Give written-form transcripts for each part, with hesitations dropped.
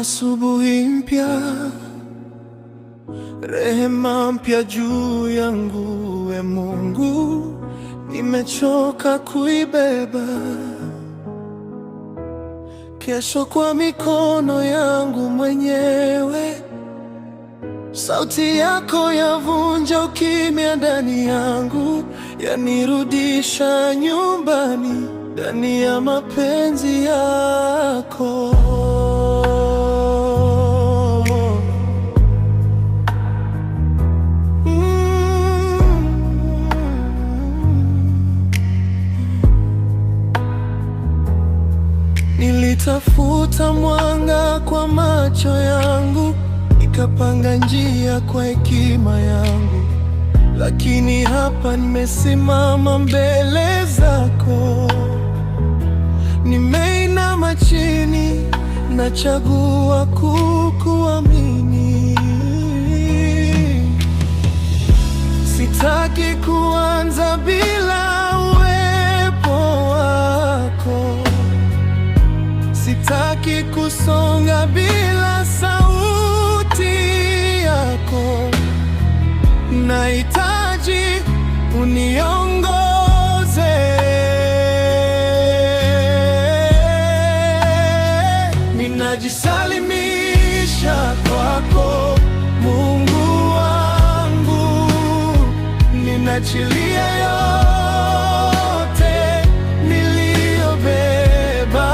Asubuhi mpya, rehema mpya juu yangu. E Mungu, nimechoka kuibeba kesho kwa mikono yangu mwenyewe. Sauti yako yavunja ukimya ndani yangu, yanirudisha nyumbani, ndani ya mapenzi yako. Nilitafuta mwanga kwa macho yangu, nikapanga njia kwa hekima yangu, lakini hapa nimesimama mbele zako. Nimeinama chini, nachagua kukuamini. Sitaki kuanza bila uwepo wako, sitaki kusonga bila sauti yako. Nahitaji uniongoze, ninajisalimisha kwako Mungu wangu, ninaachilia yote niliyobeba.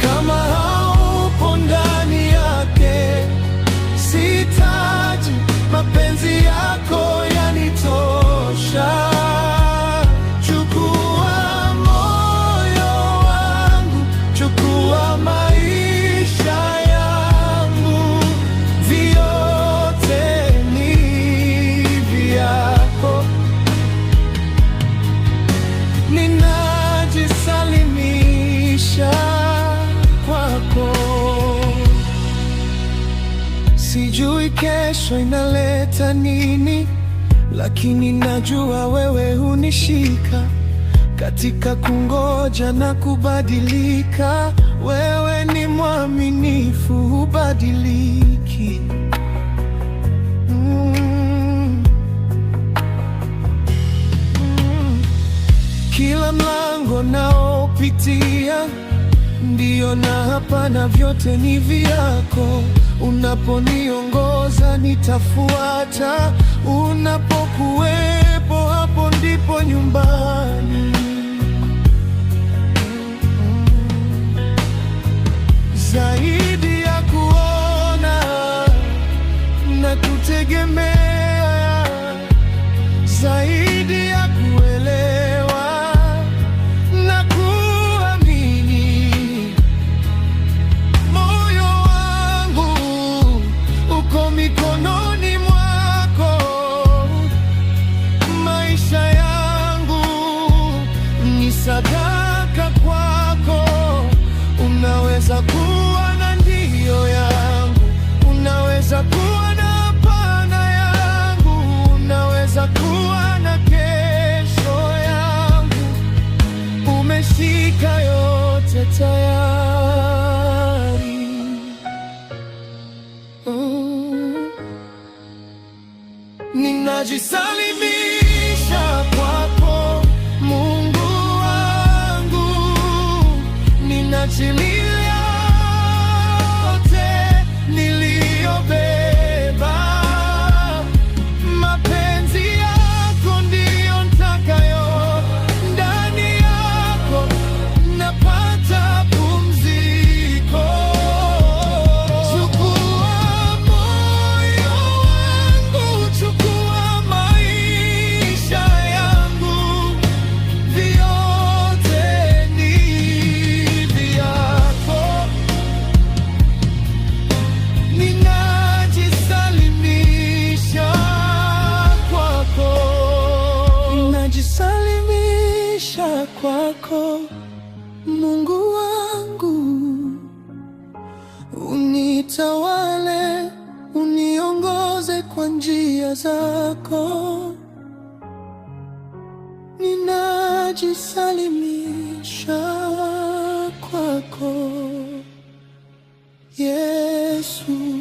Kama haupo ndani yake, sihitaji, mapenzi yako yanitosha. Chukua moyo wangu, chukua maisha yangu, vyote ni vyako. Ninajisalimisha kwako. Sijui kesho inaleta nini, lakini najua wewe hunishika katika kungoja na kubadilika. Wewe ni mwaminifu, hubadiliki. Kila mlango naopitia, ndiyo na hapana, vyote ni vyako. Unaponiongoza nitafuata, unapokuwepo hapo ndipo nyumbani. Zaidi ya kuona na kutegemea, zaidi ya kuelewa na kuamini. Moyo wangu uko mikononi mwako, maisha yangu ni sadaka kwako. Unaweza kuwa na ndio yangu, unaweza kuwa na hapana yangu, unaweza kuwa na kesho yangu. Umeshika yote tayari. Ninajisalimisha kwako Mungu wangu, ninaachilia yote niliyobeba. Mapenzi yako ndiyo nitakayo, ndani yako napata pumziko. Chukua moyo wangu, chukua maisha yangu, vyote ni vyako. Ninajisalimisha kwako, ninajisalimisha kwako Mungu wangu. Unitawale, uniongoze kwa njia zako. Ninajisalimisha kwako. Yesu.